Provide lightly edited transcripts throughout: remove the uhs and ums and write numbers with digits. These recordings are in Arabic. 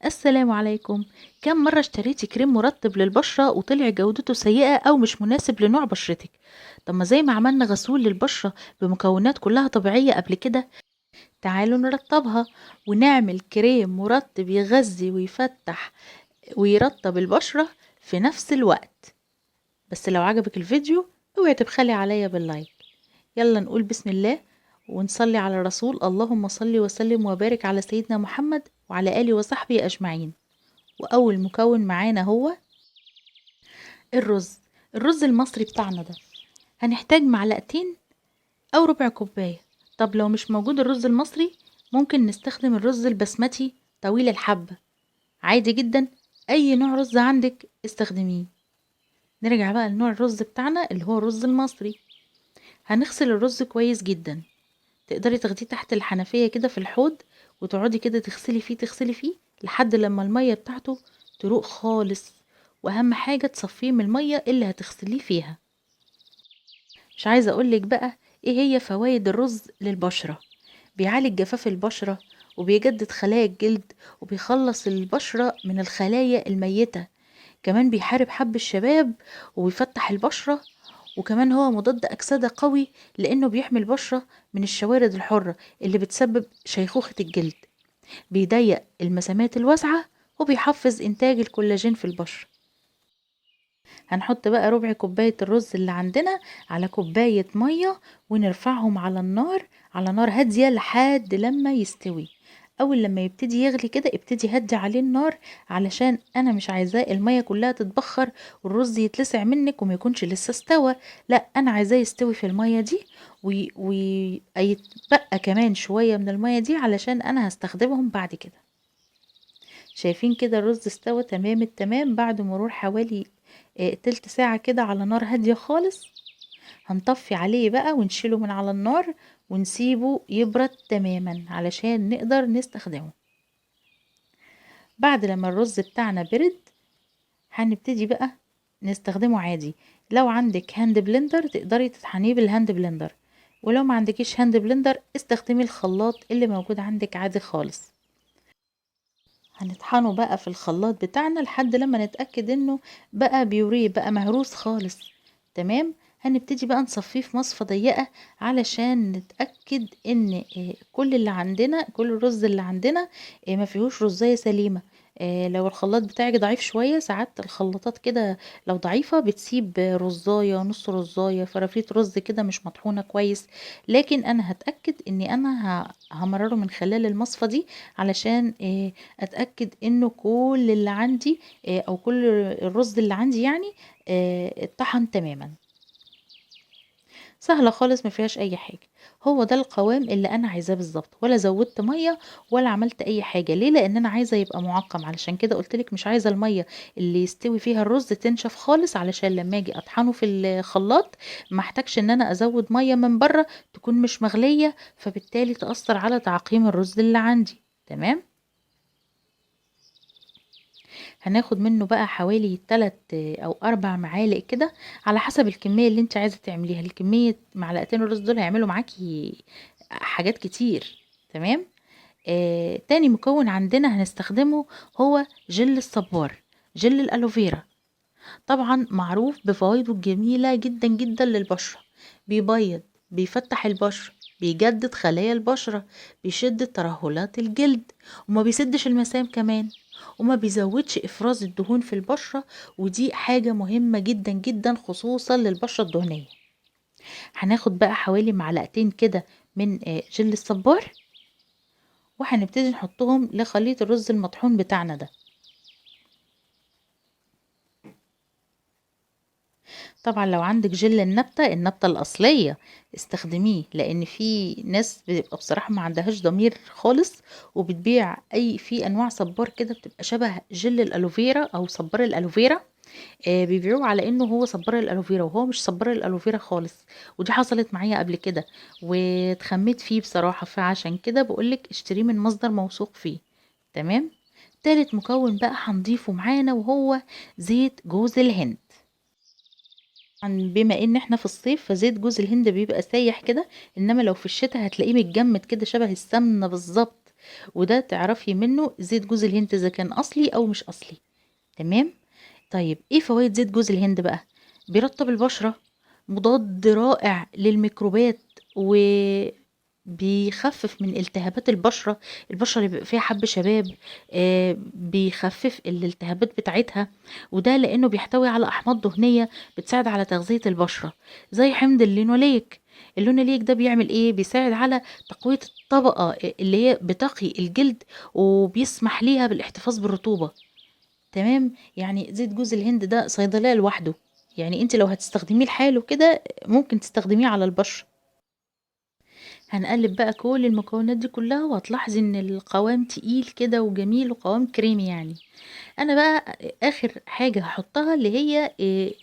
السلام عليكم. كم مرة اشتريتي كريم مرطب للبشرة وطلع جودته سيئة أو مش مناسب لنوع بشرتك؟ طب ما زي ما عملنا غسول للبشرة بمكونات كلها طبيعية قبل كده، تعالوا نرطبها ونعمل كريم مرطب يغذي ويفتح ويرطب البشرة في نفس الوقت. بس لو عجبك الفيديو اوعي تبخلي عليا باللايك. يلا نقول بسم الله ونصلي على الرسول. اللهم صل وسلم وبارك على سيدنا محمد وعلى آله وصحبه أجمعين. وأول مكون معانا هو الرز. الرز المصري بتاعنا ده هنحتاج معلقتين أو ربع كوباية. طب لو مش موجود الرز المصري ممكن نستخدم الرز البسمتي طويل الحبة، عادي جدا. أي نوع رز عندك استخدميه. نرجع بقى لنوع الرز بتاعنا اللي هو الرز المصري. هنغسل الرز كويس جدا، تقدري تاخديه تحت الحنفية كده في الحوض وتقعدي كده تغسلي فيه لحد لما المية بتاعته تروق خالص. واهم حاجة تصفيه من المية اللي هتغسليه فيها. مش عايزة اقولك بقى ايه هي فوائد الرز للبشرة. بيعالج جفاف البشرة وبيجدد خلايا الجلد وبيخلص البشرة من الخلايا الميتة. كمان بيحارب حب الشباب وبيفتح البشرة. وكمان هو مضاد أكسدة قوي لأنه بيحمي البشرة من الشوارد الحرة اللي بتسبب شيخوخة الجلد. بيضيق المسامات الواسعة وبيحفز إنتاج الكولاجين في البشرة. هنحط بقى ربع كوباية الرز اللي عندنا على كوباية مية ونرفعهم على النار، على نار هادية لحد لما يستوي. اول لما يبتدي يغلي كده ابتدي هدي عليه النار، علشان انا مش عايزاه المية كلها تتبخر والرز يتلسع منك وما يكونش لسه استوى. لا، انا عايزاه يستوي في المية دي ويتبقى كمان شوية من المية دي علشان انا هستخدمهم بعد كده. شايفين كده الرز استوى تمام التمام بعد مرور حوالي تلت ساعة كده على نار هادية خالص. هنطفي عليه بقى ونشيله من على النار ونسيبه يبرد تماما علشان نقدر نستخدمه. بعد لما الرز بتاعنا برد هنبتدي بقى نستخدمه عادي. لو عندك هاند بلندر تقدري تطحنيه بالهاند بلندر، ولو ما عندكيش هاند بلندر استخدمي الخلاط اللي موجود عندك عادي خالص. هنطحنه بقى في الخلاط بتاعنا لحد لما نتأكد انه بقى بيوريه بقى مهروس خالص. تمام. هنبتدي بقى نصفيه في مصفى ضيقة علشان نتأكد ان كل اللي عندنا، كل الرز اللي عندنا ما فيهوش رزية سليمة. لو الخلاط بتاعك ضعيف شوية، ساعات الخلاطات كده لو ضعيفة بتسيب رزاية، نص رزاية، فرافيت رز كده مش مطحونة كويس. لكن انا هتأكد اني انا همرره من خلال المصفى دي علشان اتاكد انه كل اللي عندي او كل الرز اللي عندي يعني اتطحن تماما. سهله خالص ما فيهاش اي حاجه. هو ده القوام اللي انا عايزاه بالظبط، ولا زودت ميه ولا عملت اي حاجه. ليه؟ لان انا عايزه يبقى معقم، علشان كده قلتلك مش عايزه الميه اللي يستوي فيها الرز تنشف خالص، علشان لما اجي اطحنه في الخلاط ما احتاجش ان انا ازود ميه من بره تكون مش مغليه، فبالتالي تاثر على تعقيم الرز اللي عندي. تمام. هناخد منه بقى حوالي 3 او 4 معالق كده على حسب الكمية اللي انت عايزة تعمليها. الكمية معلقتين الرز دول هيعملوا معاكي حاجات كتير. تمام. تاني مكون عندنا هنستخدمه هو جل الصبار، جل الالوفيرا. طبعا معروف بفوائده الجميلة جدا جدا للبشرة. بيبيض، بيفتح البشرة، بيجدد خلايا البشرة، بيشد ترهلات الجلد، وما بيسدش المسام كمان، وما بيزودش افراز الدهون في البشرة. ودي حاجة مهمة جدا جدا خصوصا للبشرة الدهنية. هناخد بقى حوالي معلقتين كده من جل الصبار، وهنبتدي نحطهم لخليط الرز المطحون بتاعنا ده. طبعا لو عندك جل النبتة الأصلية استخدميه، لأن في ناس بتبقى بصراحة ما عندهاش ضمير خالص وبتبيع في أنواع صبار كده بتبقى شبه جل الألوفيرا أو صبار الألوفيرا. بيبيعوه على انه هو صبار الالوفيرا وهو مش صبار الالوفيرا خالص. ودي حصلت معايا قبل كده واتخميت فيه بصراحة، فعشان كده بقولك اشتريه من مصدر موثوق فيه. تمام. تالت مكون بقى هنضيفه معانا وهو زيت جوز الهند. بما ان احنا في الصيف فزيت جوز الهند بيبقى سايح كده، انما لو في الشتاء هتلاقيه متجمد كده شبه السمنة بالظبط. وده تعرفي منه زيت جوز الهند اذا كان اصلي او مش اصلي. تمام. طيب ايه فوائد زيت جوز الهند بقى؟ بيرطب البشرة، مضاد رائع للميكروبات، وبيخفف من التهابات البشرة. البشرة اللي بيبقى فيها حب شباب بيخفف الالتهابات بتاعتها، وده لانه بيحتوي على احماض دهنية بتساعد على تغذية البشرة، زي حمض اللينوليك. اللينوليك ده بيعمل ايه؟ بيساعد على تقوية الطبقة اللي هي بتقي الجلد، وبيسمح ليها بالاحتفاظ بالرطوبة. تمام. يعني زيت جوز الهند ده صيدلية لوحده، يعني انت لو هتستخدميه لحاله كده ممكن تستخدميه على البشرة. هنقلب بقى كل المكونات دي كلها، وهتلاحظي ان القوام تقيل كده وجميل وقوام كريمي يعني. انا بقى اخر حاجه هحطها اللي هي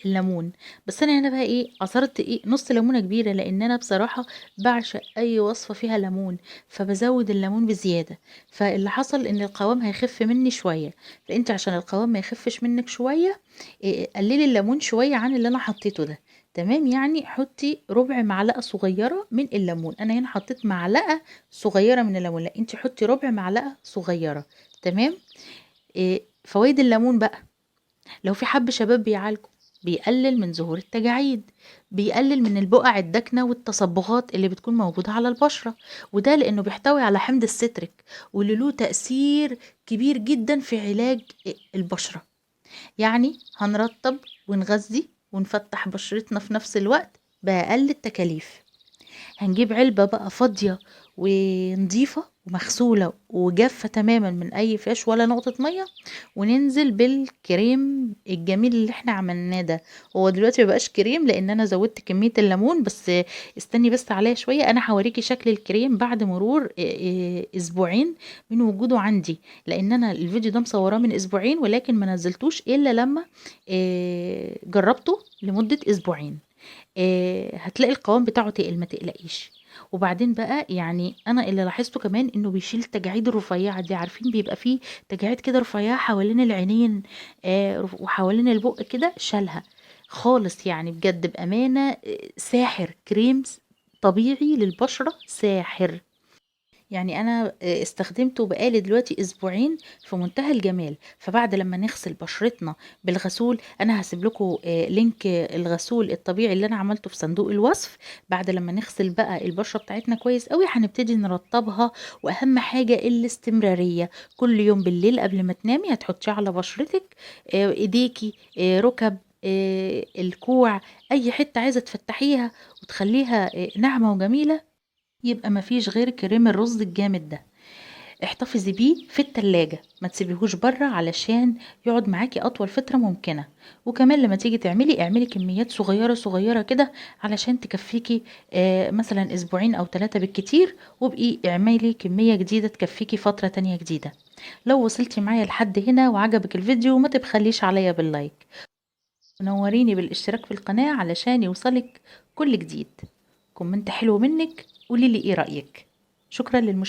الليمون. بس انا هنا بقى عصرت نص ليمونه كبيره، لان انا بصراحه بعشق اي وصفه فيها ليمون، فبزود الليمون بزياده. فاللي حصل ان القوام هيخف مني شويه، فانت عشان القوام ما يخفش منك شويه قللي الليمون شويه عن اللي انا حطيته ده. تمام. يعني حطي ربع معلقه صغيره من الليمون، انا هنا حطيت معلقه صغيره من الليمون، لا انت حطي ربع معلقه صغيره. تمام. فوائد الليمون بقى، لو في حب شباب بيعالجه، بيقلل من ظهور التجاعيد، بيقلل من البقع الداكنة والتصبغات اللي بتكون موجودة على البشرة، وده لأنه بيحتوي على حمض الستريك، واللي له تأثير كبير جدا في علاج البشرة. يعني هنرطب ونغذي ونفتح بشرتنا في نفس الوقت بأقل التكاليف. هنجيب علبة بقى فاضية ونضيفة ومغسولة وجافة تماما من اي فيش ولا نقطة مية، وننزل بالكريم الجميل اللي احنا عملناه ده. هو دلوقتي مبقاش كريم لان انا زودت كمية الليمون بس، استني بس عليا شوية، انا هوريكي شكل الكريم بعد مرور اسبوعين من وجوده عندي، لان انا الفيديو ده مصوراه من اسبوعين ولكن ما نزلتوش الا لما جربته لمدة اسبوعين. هتلاقي القوام بتاعه تقل، ما تقلقيش. وبعدين بقى يعني انا اللي لاحظته كمان انه بيشيل التجاعيد الرفيعه دي، عارفين بيبقى فيه تجاعيد كده رفيعه حوالين العينين وحوالين البق كده، شالها خالص يعني بجد بامانه. ساحر كريم طبيعي للبشره، ساحر. يعني انا استخدمته بقالي دلوقتي اسبوعين في منتهى الجمال. فبعد لما نغسل بشرتنا بالغسول، انا هسيب لكم لينك الغسول الطبيعي اللي انا عملته في صندوق الوصف. بعد لما نغسل بقى البشرة بتاعتنا كويس قوي هنبتدي نرطبها، واهم حاجة الاستمرارية. كل يوم بالليل قبل ما تنامي هتحطيه على بشرتك، ايديكي، ركب، الكوع، اي حتة عايزة تفتحيها وتخليها ناعمة وجميلة، يبقى مفيش غير كريم الرز الجامد ده. احتفظي بيه في التلاجة، ما تسيبيهوش بره علشان يقعد معاكي اطول فترة ممكنة. وكمان لما تيجي اعملي كميات صغيرة صغيرة كده علشان تكفيكي مثلا اسبوعين او 3 بالكتير، وبقي اعملي كمية جديدة تكفيكي فترة تانية جديدة. لو وصلتي معايا لحد هنا وعجبك الفيديو ما تبخليش عليا باللايك، ونوريني بالاشتراك في القناة علشان يوصلك كل جديد. كومنت حلو منك، قولي لي ايه رأيك. شكرا للمشاهدة.